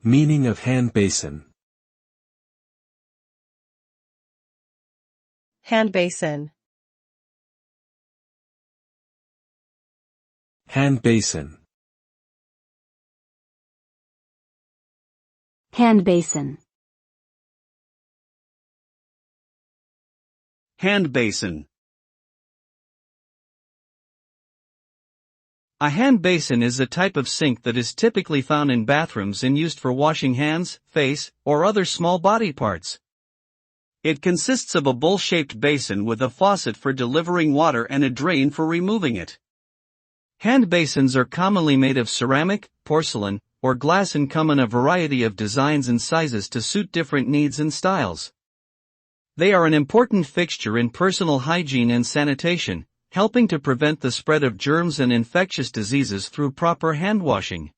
Meaning of handbasin. Handbasin. Handbasin. Handbasin. Handbasin. A handbasin is a type of sink that is typically found in bathrooms and used for washing hands, face, or other small body parts. It consists of a bowl-shaped basin with a faucet for delivering water and a drain for removing it. Handbasins are commonly made of ceramic, porcelain, or glass and come in a variety of designs and sizes to suit different needs and styles. They are an important fixture in personal hygiene and sanitation, helping to prevent the spread of germs and infectious diseases through proper hand washing.